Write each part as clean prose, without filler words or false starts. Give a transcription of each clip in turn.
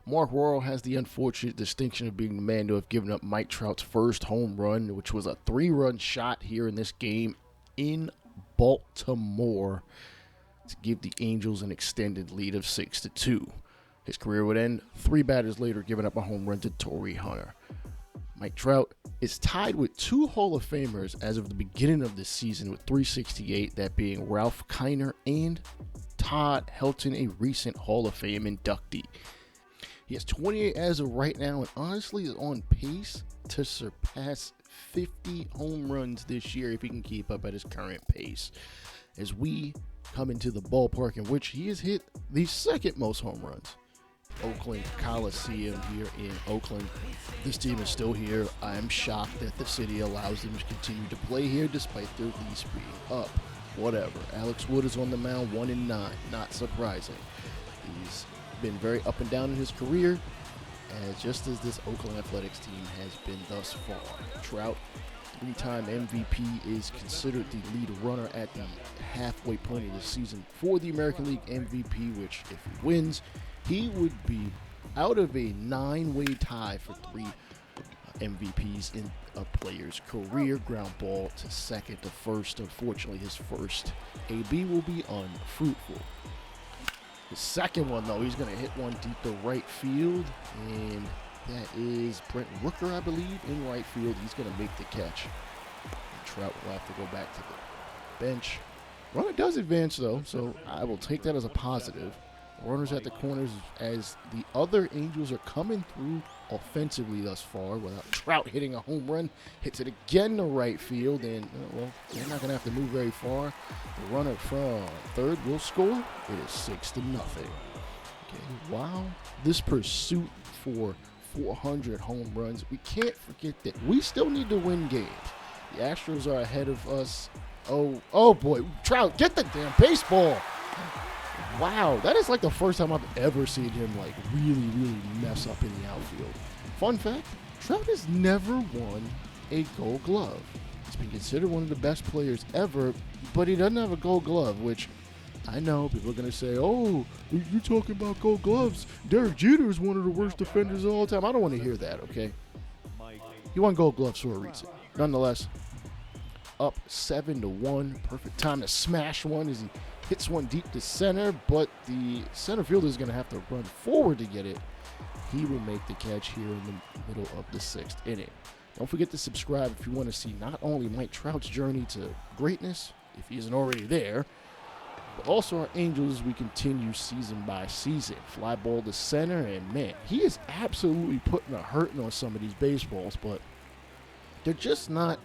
Mark Worrell has the unfortunate distinction of being the man to have given up Mike Trout's first home run, which was a 3-run shot here in this game in Baltimore to give the Angels an extended lead of 6-2. His career would end 3 batters later, giving up a home run to Torrey Hunter. Mike Trout is tied with 2 Hall of Famers as of the beginning of this season with 368, that being Ralph Kiner and Todd Helton, a recent Hall of Fame inductee. He has 28 as of right now and honestly is on pace to surpass 50 home runs this year if he can keep up at his current pace, as we come into the ballpark in which he has hit the second most home runs. Oakland Coliseum here in Oakland. This team is still here. I am shocked that the city allows them to continue to play here despite their lease being up. Whatever. Alex Wood is on the mound, 1-9. Not surprising. He's been very up and down in his career, just as this Oakland Athletics team has been thus far. Trout, 3-time MVP, is considered the lead runner at the halfway point of the season for the American League MVP, which if he wins, he would be out of a 9-way tie for 3 MVPs in a player's career. Ground ball to second to first. Unfortunately, his first AB will be unfruitful. The second one, though, he's going to hit one deep to right field, and that is Brent Rooker, I believe, in right field. He's going to make the catch. And Trout will have to go back to the bench. Runner does advance, though, so I will take that as a positive. Runners at the corners as the other Angels are coming through offensively thus far, without Trout hitting a home run. Hits it again to right field, and well, they're not going to have to move very far. The runner from third will score. It is 6-0. Okay, wow, this pursuit for 400 home runs. We can't forget that we still need to win games. The Astros are ahead of us. Oh boy, Trout, get the damn baseball. Wow, that is like the first time I've ever seen him like really mess up in the outfield. Fun fact, Trout has never won a Gold Glove. He's been considered one of the best players ever, but he doesn't have a Gold Glove, which I know people are going to say, oh, you're talking about Gold Gloves. Derek Jeter is one of the worst defenders of all time. I don't want to hear that, okay? He won Gold Gloves for a reason. Nonetheless, up 7-1. Perfect time to smash one as he hits one deep to center, but the center fielder is going to have to run forward to get it. He will make the catch here in the middle of the 6th inning. Don't forget to subscribe if you want to see not only Mike Trout's journey to greatness, if he isn't already there, but also our Angels as we continue season by season. Fly ball to center, and man, he is absolutely putting a hurting on some of these baseballs, but they're just not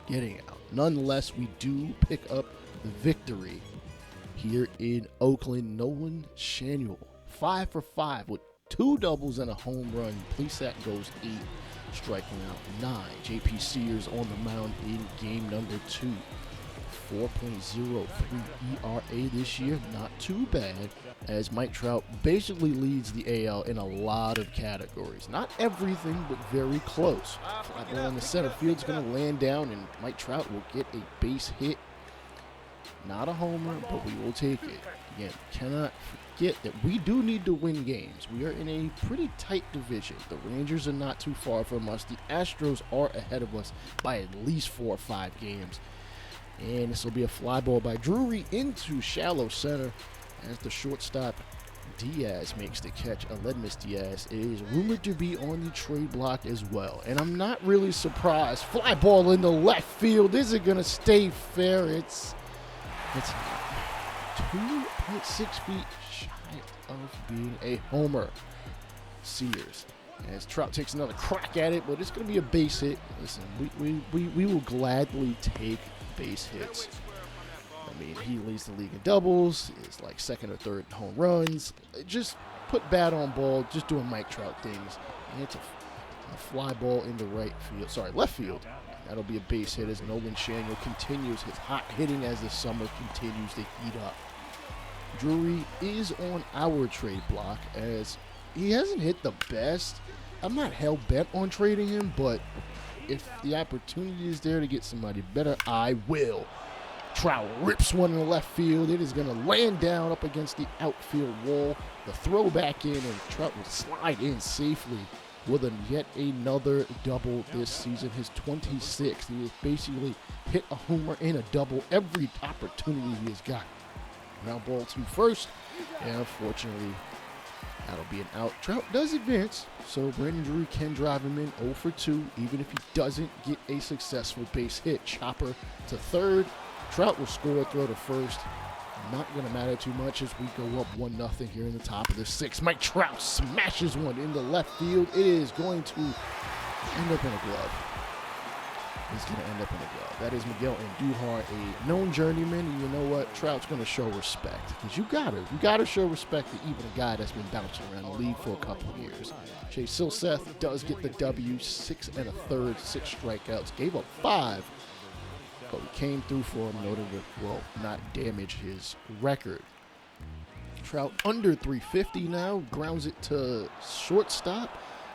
getting out. Nonetheless, we do pick up the victory here in Oakland. Nolan Schanuel, 5 for 5 with 2 doubles and a home run. Plesac goes 8, striking out 9. JP Sears on the mound in game number 2. 4.03 ERA this year, not too bad, as Mike Trout basically leads the AL in a lot of categories. Not everything, but very close. Fly ball in the center field is going to land down, and Mike Trout will get a base hit. Not a homer, but we will take it. Again, cannot forget that we do need to win games. We are in a pretty tight division. The Rangers are not too far from us. The Astros are ahead of us by at least 4 or 5 games. And this will be a fly ball by Drury into shallow center as the shortstop Diaz makes the catch. Aledmus Diaz is rumored to be on the trade block as well. And I'm not really surprised. Fly ball in the left field. Is it going to stay fair? It's 2.6 feet shy of being a homer. Sears, as Trout takes another crack at it, but it's going to be a base hit. Listen, we will gladly take base hits. I mean, he leads the league in doubles. It's like second or third home runs. Just put bat on ball, just doing Mike Trout things. And it's a fly ball in the left field. That'll be a base hit as Nolan Schanuel continues his hot hitting as the summer continues to heat up. Drury is on our trade block as he hasn't hit the best. I'm not hell-bent on trading him, but if the opportunity is there to get somebody better, I will. Trout rips one in the left field. It is going to land down up against the outfield wall. The throw back in, and Trout will slide in safely with yet another double this season, his 26th. He has basically hit a homer and a double every opportunity he has got. Now ball to first, and unfortunately, that'll be an out. Trout does advance, so Brandon Drury can drive him in 0 for 2, even if he doesn't get a successful base hit. Chopper to third. Trout will score a throw to first. Not going to matter too much as we go up 1-0 here in the top of the 6th. Mike Trout smashes one in the left field. It is going to end up in a glove. It's going to end up in a glove. That is Miguel Andujar, a known journeyman. And you know what? Trout's going to show respect. Because you got to show respect to even a guy that's been bouncing around the league for a couple of years. Chase Silseth does get the W, 6 1/3, 6 strikeouts. Gave up 5. But we came through for him in order to, well, not damage his record. Trout under 350 now, grounds it to shortstop.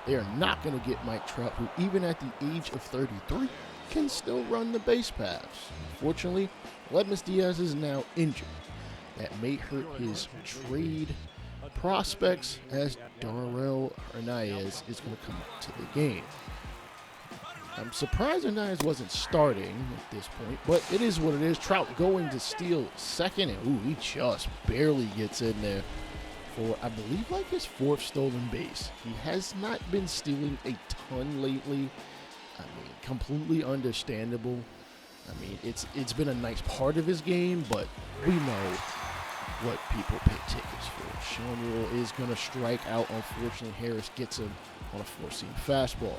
They are not going to get Mike Trout, who even at the age of 33 can still run the base paths. Unfortunately, Ledmus Diaz is now injured. That may hurt his trade prospects as Darrell Hernandez is going to come up to the game. I'm surprised Hernandez wasn't starting at this point, but it is what it is. Trout going to steal second, and he just barely gets in there for, I believe, like his 4th stolen base. He has not been stealing a ton lately. I mean, completely understandable. I mean, it's been a nice part of his game, but we know what people pay tickets for. Samuel is going to strike out. Unfortunately, Harris gets him on a 4-seam fastball.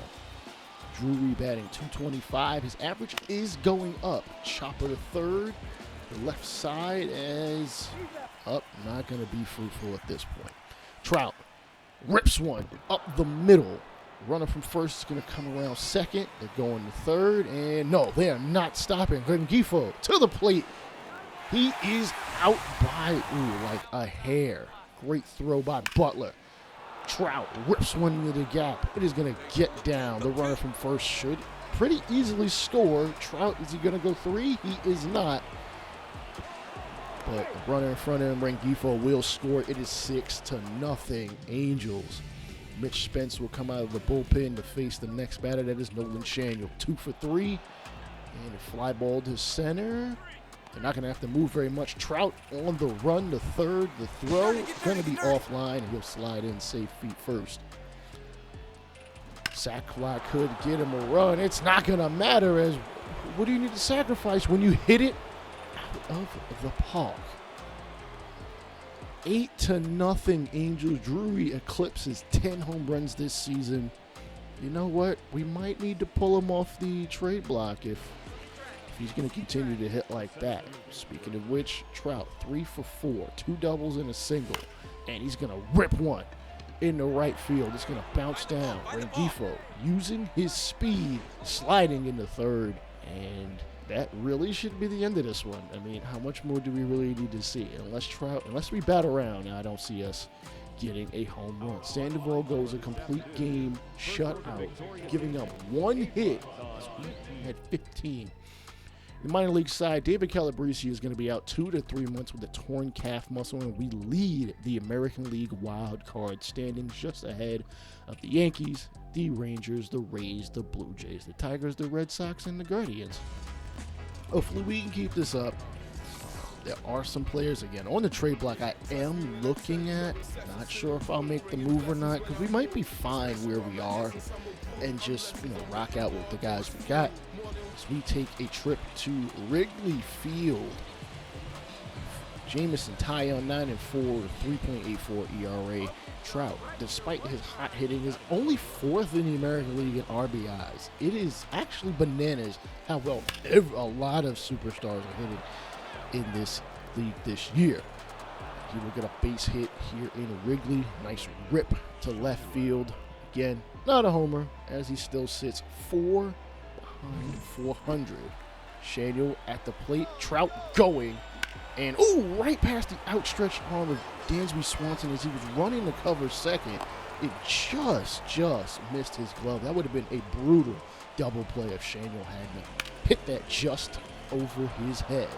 Drury batting .225. His average is going up. Chopper to third. The left side is up. Not going to be fruitful at this point. Trout rips one up the middle. Runner from first is going to come around second. They're going to third. And no, they are not stopping. Rengifo to the plate. He is out by, like a hair. Great throw by Butler. Trout rips one into the gap. It is going to get down. The runner from first should pretty easily score. Trout, is he going to go 3? He is not. But the runner in front of him, Rengifo, will score. It is 6-0 Angels. Mitch Spence will come out of the bullpen to face the next batter. That is Nolan Shaniel. 2 for 3. And a fly ball to center. They're not going to have to move very much. Trout on the run to third. The throw going to be offline, and he'll slide in safe feet first. Sac fly could get him a run. It's not going to matter, as what do you need to sacrifice when you hit it out of the park? 8-0 Angels. Drury eclipses 10 home runs this season. You know what? We might need to pull him off the trade block if he's going to continue to hit like that. Speaking of which, Trout 3 for 4, 2 doubles and a single, and he's going to rip one in the right field. It's going to bounce down. Rengifo using his speed, sliding into third, and that really should be the end of this one. I mean, how much more do we really need to see? Unless we bat around, I don't see us getting a home run. Sandoval goes a complete game shutout, giving up 1 hit. We had 15. The minor league side, David Calabrese is going to be out 2 to 3 months with a torn calf muscle, and we lead the American League wild card standings just ahead of the Yankees, the Rangers, the Rays, the Blue Jays, the Tigers, the Red Sox, and the Guardians. Hopefully we can keep this up. There are some players, again, on the trade block I am looking at. Not sure if I'll make the move or not, because we might be fine where we are and just, rock out with the guys we got. As we take a trip to Wrigley Field. Jamison Tyon 9-4, 3.84 ERA. Trout, despite his hot hitting, is only 4th in the American League in RBIs. It is actually bananas how well a lot of superstars are hitting in this league this year. You look at a base hit here in Wrigley. Nice rip to left field. Again, not a homer, as he still sits 4 behind 400. Shaniel at the plate. Trout going. And, right past the outstretched arm of Dansby Swanson as he was running to cover second. It just missed his glove. That would have been a brutal double play if Shaniel hadn't hit that just over his head.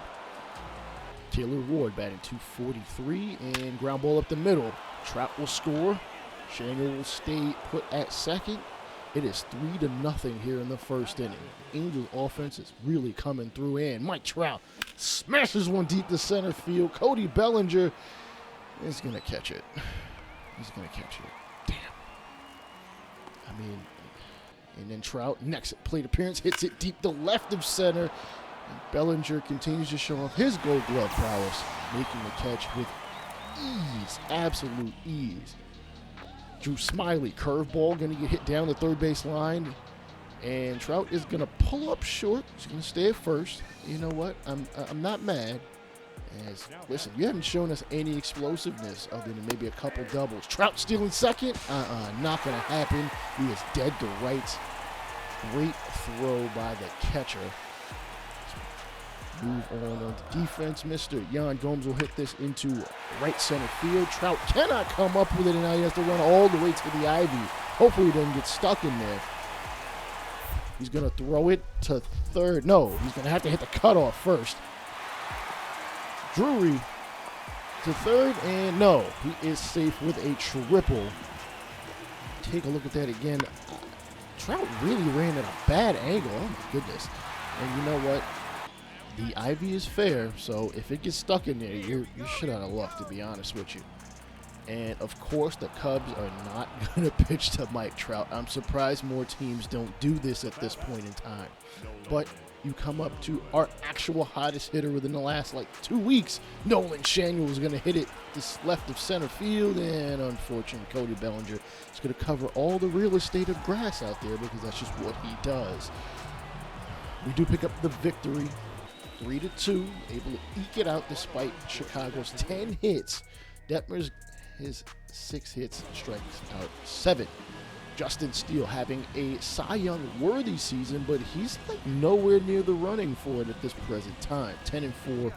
Taylor Ward batting .243 and ground ball up the middle. Trout will score. Shaniel will stay put at second. It is 3-0 here in the first inning. Angels offense is really coming through, and Mike Trout smashes one deep to center field. Cody Bellinger is going to catch it. He's going to catch it. Damn. I mean, and then Trout, next plate appearance, hits it deep to left of center. And Bellinger continues to show off his Gold Glove prowess, making the catch with ease, absolute ease. Drew Smiley, curveball, going to get hit down the third base line. And Trout is going to pull up short. He's going to stay at first. You know what? I'm not mad. As, listen, you haven't shown us any explosiveness other than maybe a couple doubles. Trout stealing second? Not going to happen. He is dead to rights. Great throw by the catcher. Move on to defense. Mr. Yan Gomes will hit this into right center field. Trout cannot come up with it, and now he has to run all the way to the ivy. Hopefully he doesn't get stuck in there. He's going to throw it to third. No, he's going to have to hit the cutoff first. Drury to third, and no, he is safe with a triple. Take a look at that again. Trout really ran at a bad angle. Oh, my goodness. And you know what? The ivy is fair, so if it gets stuck in there, you're shit out of luck, to be honest with you. And, of course, the Cubs are not going to pitch to Mike Trout. I'm surprised more teams don't do this at this point in time. But you come up to our actual hottest hitter within the last, 2 weeks. Nolan Shaniel is going to hit it this left of center field, and unfortunately, Cody Bellinger is going to cover all the real estate of grass out there because that's just what he does. We do pick up the victory. 3-2, able to eke it out despite Chicago's 10 hits. Detmer's his 6 hits strikes out 7. Justin Steele having a Cy Young worthy season, but he's nowhere near the running for it at this present time. 10-4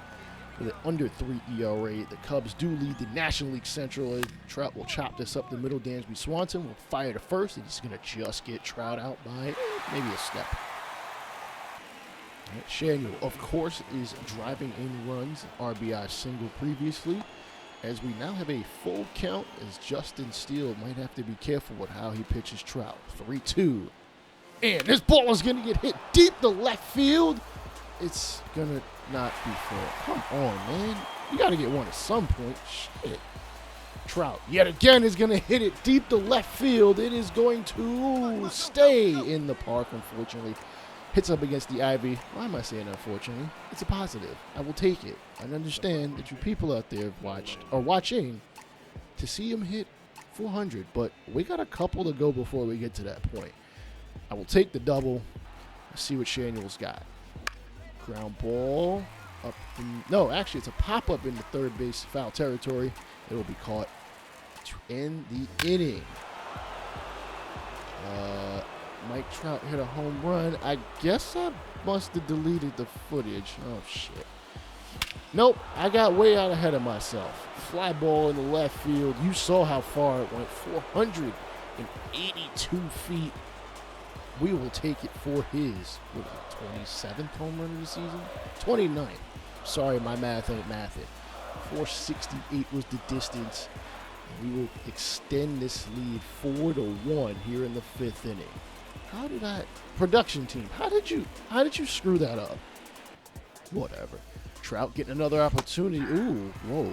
with an under 3 ERA. The Cubs do lead the National League Central. Trout will chop this up the middle. Dansby Swanson will fire to first, and he's going to just get Trout out by maybe a step. Shaniel, of course, is driving in runs, RBI single previously, as we now have a full count, as Justin Steele might have to be careful with how he pitches Trout. 3-2. And this ball is going to get hit deep to left field. It's going to not be fair. Come on, man. You got to get one at some point. Shit. Trout, yet again, is going to hit it deep to left field. It is going to stay in the park, unfortunately. Hits up against the ivy. Why am I saying unfortunately? It's a positive. I will take it. I understand that you people out there have watching to see him hit 400, but we got a couple to go before we get to that point. I will take the double. Let's see what Shaniel's got. Ground ball up. No, actually, it's a pop-up in the third base foul territory. It will be caught to end the inning. Mike Trout hit a home run. I guess I must have deleted the footage. Oh, shit. Nope, I got way out ahead of myself. Fly ball in the left field. You saw how far it went. 482 feet. We will take it for his 27th home run of the season? 29th. Sorry, my math ain't mathing. 468 was the distance. We will extend this lead 4-1 here in the 5th inning. How did production team, how did you screw that up? Whatever. Trout getting another opportunity. Ooh, whoa.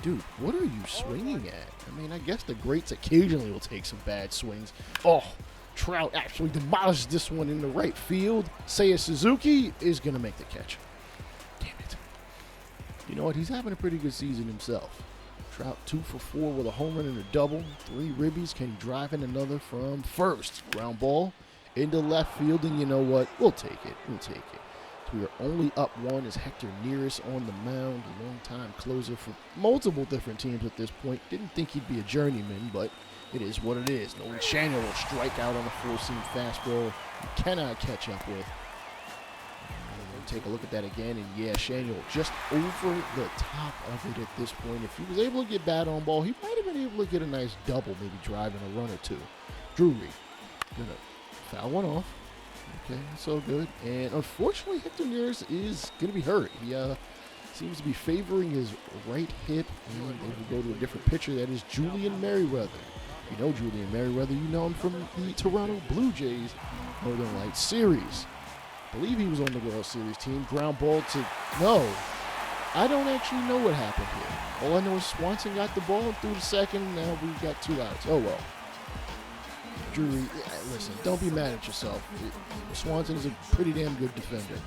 Dude, what are you swinging at? I mean, I guess the greats occasionally will take some bad swings. Oh, Trout actually demolished this one in the right field. Seiya Suzuki is going to make the catch. Damn it. You know what? He's having a pretty good season himself. Trout 2 for 4 with a home run and a double. 3 ribbies. Can he drive in another from first? Ground ball into left field, and you know what? We'll take it. We'll take it. So we are only up 1 as Hector Neris on the mound, a long-time closer for multiple different teams at this point. Didn't think he'd be a journeyman, but it is what it is. Nolan Shaniel will strike out on a 4-seam fastball. He cannot catch up with. Take a look at that again, and yeah, Shaniel just over the top of it at this point. If he was able to get bat on ball, he might have been able to get a nice double, maybe driving a run or two. Drury gonna foul one off. Okay, that's so good. And unfortunately, Hector Neris is gonna be hurt. He Seems to be favoring his right hip, and they will go to a different pitcher. That is Julian Merriweather. If you know Julian Merriweather, you know him from the Toronto Blue Jays Northern Lights Series. I believe he was on the World Series team. Ground ball to, no, I don't actually know what happened here. All I know is Swanson got the ball through the second, and now we've got 2 outs. Oh, well. Drury, listen, don't be mad at yourself. Swanson is a pretty damn good defender.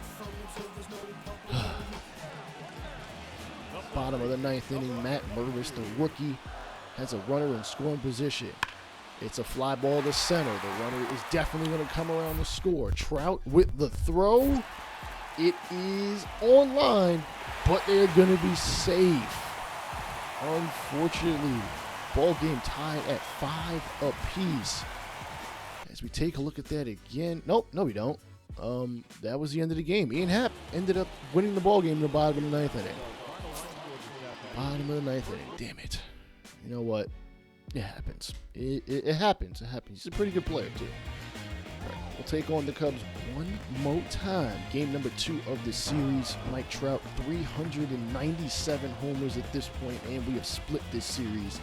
Bottom of the 9th inning, Matt Mervis, the rookie, has a runner in scoring position. It's a fly ball to center. The runner is definitely going to come around to score. Trout with the throw. It is on line, but they're going to be safe. Unfortunately, ball game tied at 5 apiece. As we take a look at that again. Nope, no we don't. That was the end of the game. Ian Happ ended up winning the ball game in the bottom of the 9th inning. Bottom of the 9th inning. Damn it. You know what? It happens. It happens. It happens. He's a pretty good player, too. Right, we'll take on the Cubs one more time. Game number 2 of the series. Mike Trout, 397 homers at this point, and we have split this series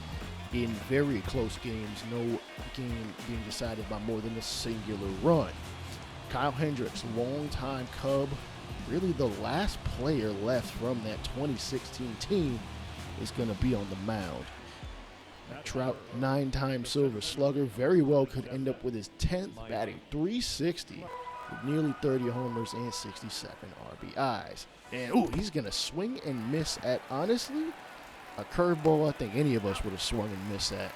in very close games. No game being decided by more than a singular run. Kyle Hendricks, longtime Cub, really the last player left from that 2016 team, is going to be on the mound. Trout, 9-time Silver Slugger, very well could end up with his 10th, batting .360 with nearly 30 homers and 67 RBIs. And, ooh, he's going to swing and miss at, honestly, a curveball I think any of us would have swung and missed at.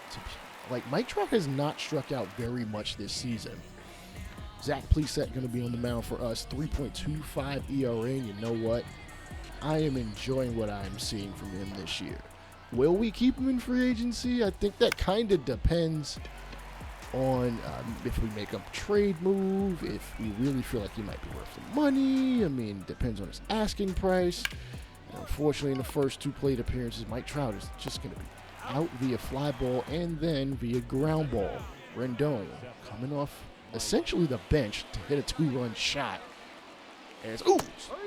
Like, Mike Trout has not struck out very much this season. Zach Plesac going to be on the mound for us, 3.25 ERA. You know what? I am enjoying what I am seeing from him this year. Will we keep him in free agency? I think that kind of depends on if we make a trade move, if we really feel like he might be worth the money. I mean, it depends on his asking price. And unfortunately, in the first 2 plate appearances, Mike Trout is just going to be out via fly ball and then via ground ball. Rendon coming off essentially the bench to hit a 2-run shot. As, ooh,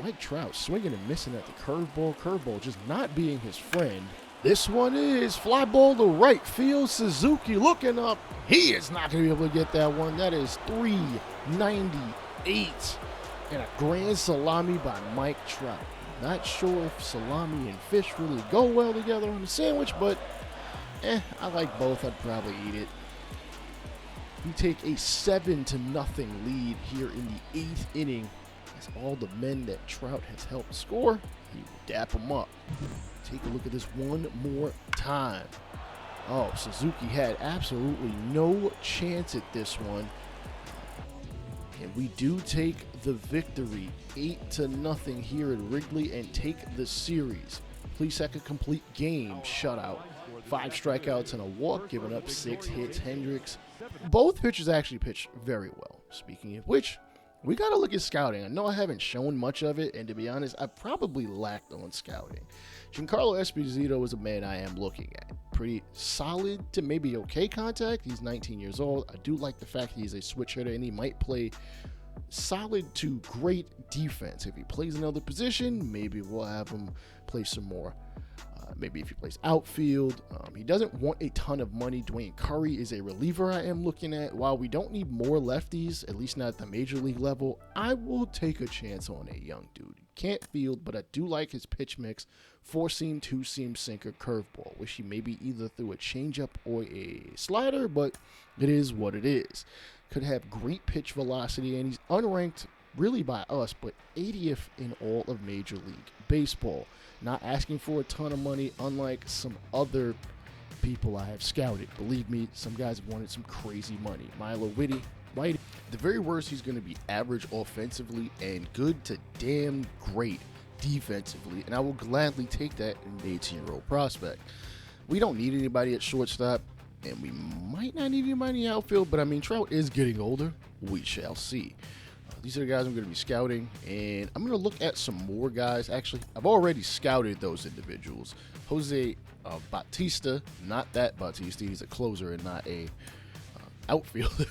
Mike Trout swinging and missing at the curveball just not being his friend. This one is fly ball to right field. Suzuki looking up. He is not going to be able to get that one. That is 398. And a grand salami by Mike Trout. Not sure if salami and fish really go well together on a sandwich, but I like both. I'd probably eat it. We take a 7-0 lead here in the 8th inning. As all the men that Trout has helped score, he will dap them up. Take a look at this one more time. Oh, Suzuki had absolutely no chance at this one. And we do take the victory, 8-0 here at Wrigley, and take the series. Plesac a complete game shutout. 5 strikeouts and a walk, giving up 6 hits. Hendricks, both pitchers actually pitched very well. Speaking of which, we got to look at scouting. I know I haven't shown much of it, and to be honest, I probably lacked on scouting. Giancarlo Esposito is a man I am looking at. Pretty solid to maybe okay contact. He's 19 years old. I do like the fact he's a switch hitter, and he might play solid to great defense. If he plays another position, maybe we'll have him play some more. Maybe if he plays outfield. He doesn't want a ton of money. Dwayne Curry is a reliever I am looking at. While we don't need more lefties, at least not at the major league level, I will take a chance on a young dude. Can't field, but I do like his pitch mix. 4-seam, 2-seam, sinker, curveball. Wish he maybe either threw a changeup or a slider, but it is what it is. Could have great pitch velocity, and he's unranked really by us, but 80th in all of Major League Baseball. Not asking for a ton of money, unlike some other people I have scouted. Believe me, some guys have wanted some crazy money. Milo Whitty, at the very worst, he's going to be average offensively and good to damn great defensively, and I will gladly take that in an 18-year-old prospect. We don't need anybody at shortstop, and we might not need anybody in the outfield, but I mean, Trout is getting older. We shall see. These are the guys I'm going to be scouting, and I'm going to look at some more guys. Actually, I've already scouted those individuals. Jose Bautista, not that Bautista. He's a closer and not a outfielder.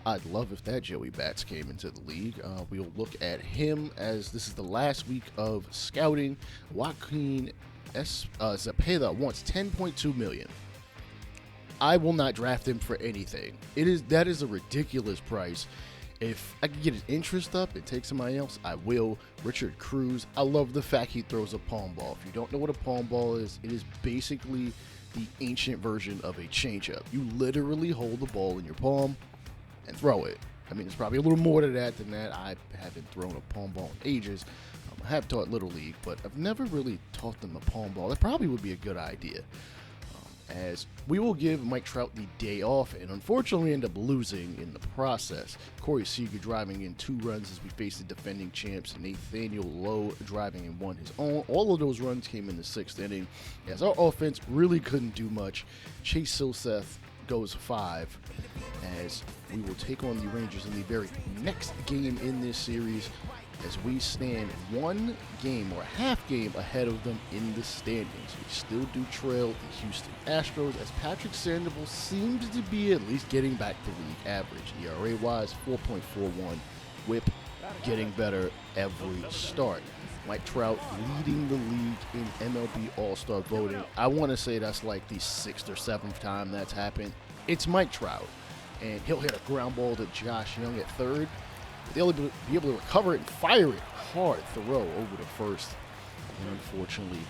I'd love if that Joey Bats came into the league. We'll look at him as this is the last week of scouting. Joaquin Zepeda wants $10.2 million. I will not draft him for anything. That is a ridiculous price. If I can get his interest up and take somebody else, I will. Richard Cruz, I love the fact he throws a palm ball. If you don't know what a palm ball is, it is basically the ancient version of a changeup. You literally hold the ball in your palm and throw it. I mean, it's probably a little more to that than that. I haven't thrown a palm ball in ages. I have taught Little League, but I've never really taught them a palm ball. That probably would be a good idea. As we will give Mike Trout the day off and unfortunately end up losing in the process. Corey Seager driving in 2 runs as we face the defending champs. Nathaniel Lowe driving in 1 his own. All of those runs came in the 6th inning as our offense really couldn't do much. Chase Silseth goes 5 as we will take on the Rangers in the very next game in this series as we stand 1 game or a half game ahead of them in the standings. We still do trail the Houston Astros as Patrick Sandoval seems to be at least getting back to league average. ERA-wise, 4.41. WHIP getting better every start. Mike Trout leading the league in MLB All-Star voting. I want to say that's like the 6th or 7th time that's happened. It's Mike Trout, and he'll hit a ground ball to Josh Young at third. They'll be able to recover it and fire it hard throw over to first. And unfortunately, it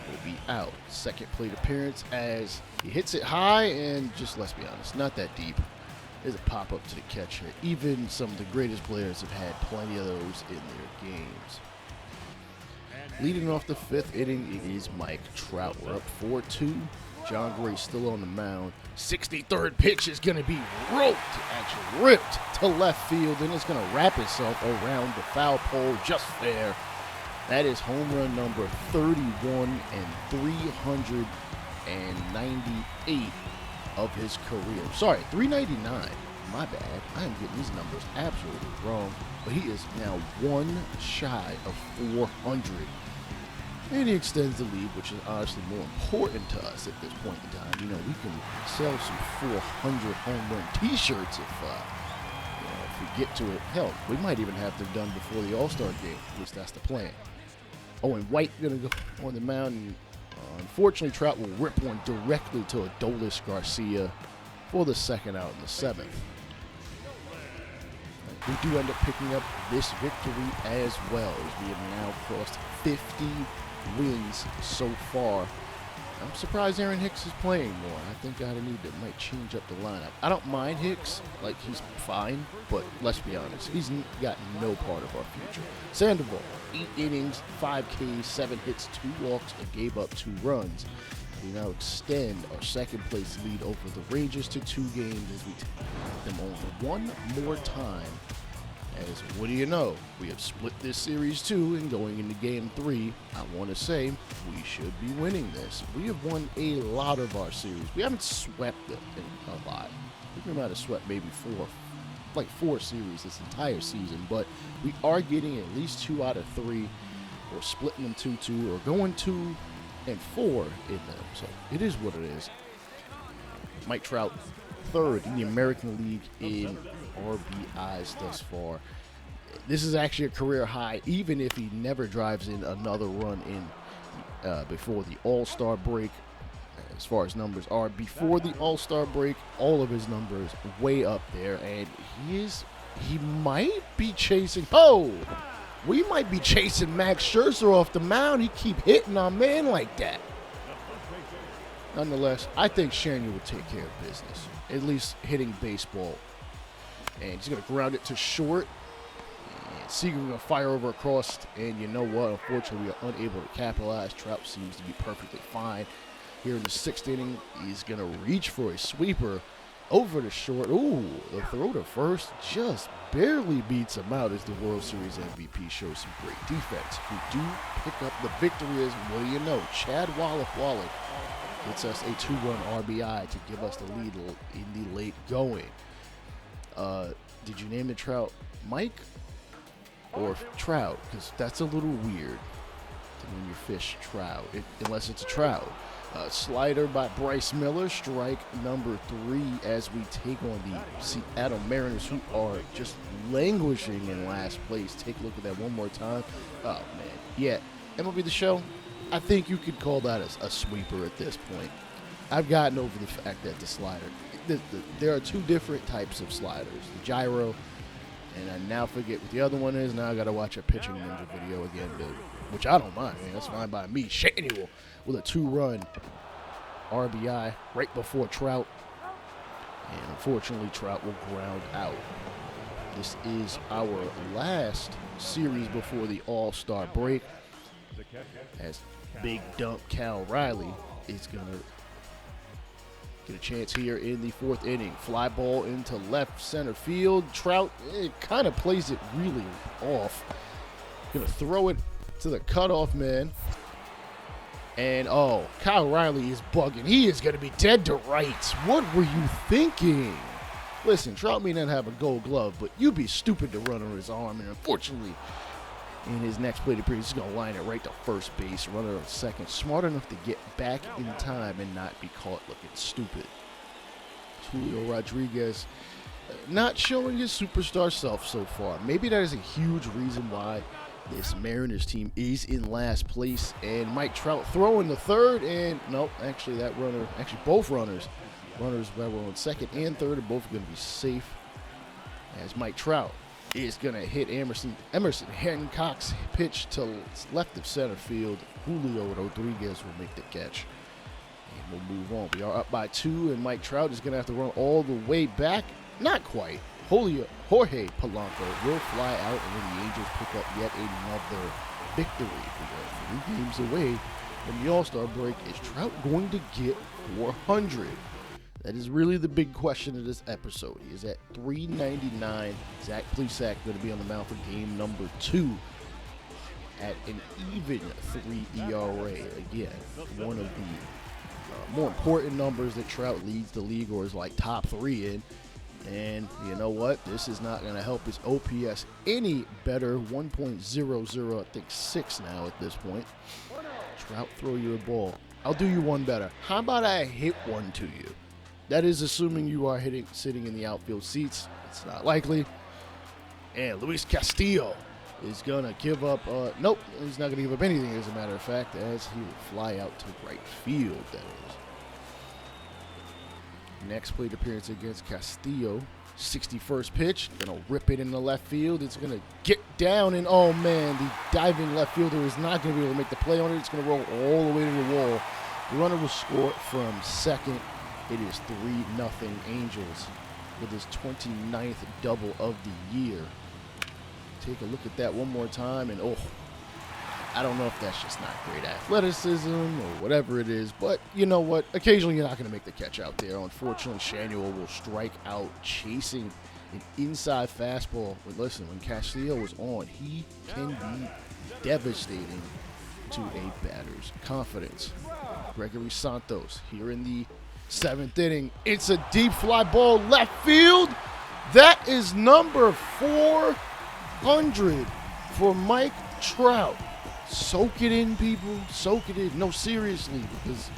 will be out. Second plate appearance as he hits it high and just, let's be honest, not that deep. There's a pop-up to the catcher. Even some of the greatest players have had plenty of those in their games. Leading off the 5th inning, it is Mike Trout. We're up 4-2. John Gray still on the mound. 63rd pitch is going to be ripped to left field, and it's going to wrap itself around the foul pole just there. That is home run number 31 and 398 of his career. Sorry, 399. My bad. I am getting these numbers absolutely wrong. But he is now 1 shy of 400. And he extends the lead, which is honestly more important to us at this point in time. You know, we can sell some 400 home run T-shirts if we get to it. Hell, we might even have them done before the All-Star game. At least that's the plan. Oh, and White going to go on the mound. And, unfortunately, Trout will rip one directly to Adolis Garcia for the 2nd out in the 7th. We do end up picking up this victory as well, as we have now crossed 50 wins so far. I'm surprised Aaron Hicks is playing more. I think might change up the lineup. I don't mind Hicks, like he's fine, but let's be honest, he's got no part of our future. Sandoval, 8 innings, 5 Ks, 7 hits, 2 walks, and gave up 2 runs. We now extend our 2nd place lead over the Rangers to 2 games as we take them on one more time. As what do you know, we have split this series 2 and going into game 3, I want to say we should be winning this. We have won a lot of our series. We haven't swept them a lot. We might have swept maybe 4 series this entire season, but we are getting at least 2 out of 3, or splitting them 2-2, or going 2 and 4 in them. So it is what it is. Mike Trout, 3rd in the American League in RBIs thus far. This is actually a career high, even if he never drives in another run in before the All-Star break. As far as numbers are, before the All-Star break, all of his numbers way up there, and he might be chasing. Oh, we might be chasing Max Scherzer off the mound. He keep hitting our man like that. Nonetheless, I think Shania will take care of business, at least hitting baseball. And he's going to ground it to short. And Seager going to fire over across. And you know what? Unfortunately, we are unable to capitalize. Trout seems to be perfectly fine. Here in the 6th inning, he's going to reach for a sweeper over the short. Ooh, the throw to first just barely beats him out as the World Series MVP shows some great defense. We do pick up the victory as, what do you know, Chad Wallach gets us a 2-run RBI to give us the lead in the late going. Did you name the Trout Mike or Trout? Because that's a little weird. when you fish trout, unless it's a trout. Slider by Bryce Miller, strike number 3 as we take on the Seattle Mariners, who are just languishing in last place. Take a look at that one more time. Oh, man. Yeah, MLB The Show, I think you could call that a sweeper at this point. I've gotten over the fact that the slider, there are 2 different types of sliders, the gyro, and I now forget what the other one is. Now I got to watch a pitching ninja video again, which I don't mind, man. That's fine by me. Shaniel with a 2-run RBI right before Trout. And unfortunately, Trout will ground out. This is our last series before the All-Star break, as big dump Cal Riley is going to get a chance here in the 4th inning. Fly ball into left center field. Trout kind of plays it really off. Going to throw it to the cutoff man. And, oh, Kyle Riley is bugging. He is going to be dead to rights. What were you thinking? Listen, Trout may not have a gold glove, but you'd be stupid to run on his arm. And unfortunately, in his next plate appearance, he's going to line it right to first base. Runner on second. Smart enough to get back in time and not be caught looking stupid. Julio Rodriguez not showing his superstar self so far. Maybe that is a huge reason why this Mariners team is in last place. And Mike Trout throwing the third, and nope, actually that runner, both runners that were on second and third are both going to be safe, as Mike Trout is going to hit Emerson Hancock's pitch to left of center field. Julio Rodriguez will make the catch, and we'll move on. We are up by 2, and Mike Trout is going to have to run all the way back. Not quite. Jorge Polanco will fly out, and then the Angels pick up yet another victory. We are 3 games away from the All-Star break. Is Trout going to get 400? That is really the big question of this episode. He is at 399. Zach Plesac going to be on the mound for game number 2 at an even 3 ERA. Again, one of the more important numbers that Trout leads the league, or is like top 3 in. And you know what? This is not going to help his OPS any better. 1.00, I think 6 now at this point. Trout, throw you a ball. I'll do you one better. How about I hit one to you? That is assuming you are sitting in the outfield seats. It's not likely. And Luis Castillo is going to give up. Nope, he's not going to give up anything, as a matter of fact, as he will fly out to right field, that is. Next plate appearance against Castillo. 61st pitch. Going to rip it in the left field. It's going to get down, and oh man, the diving left fielder is not going to be able to make the play on it. It's going to roll all the way to the wall. The runner will score from second. It is 3-0 Angels with his 29th double of the year. Take a look at that one more time, and oh, I don't know if that's just not great athleticism or whatever it is, but you know what? Occasionally you're not going to make the catch out there. Unfortunately, Shaniel will strike out chasing an inside fastball. But listen, when Castillo is on, he can be devastating to a batter's confidence. Gregory Santos here in the 7th inning. It's a deep fly ball left field. That is number 400 for Mike Trout. Soak it in, people. Soak it in. No, seriously, because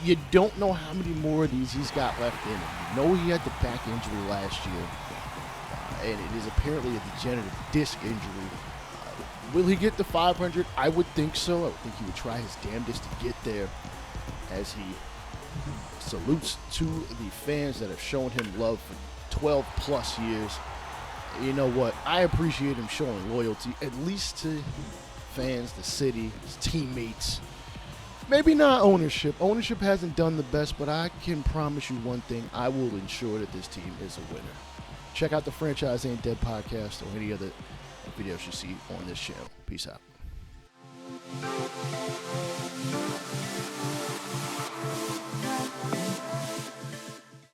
you don't know how many more of these he's got left in him. You know he had the back injury last year, and it is apparently a degenerative disc injury. Will he get the 500? I would think so. I would think he would try his damnedest to get there, as he salutes to the fans that have shown him love for 12 plus years. You know what? I appreciate him showing loyalty, at least to fans, the city, his teammates. Maybe not ownership. Ownership hasn't done the best, but I can promise you one thing. I will ensure that this team is a winner. Check out the Franchise Ain't Dead podcast or any other videos you see on this channel. Peace out.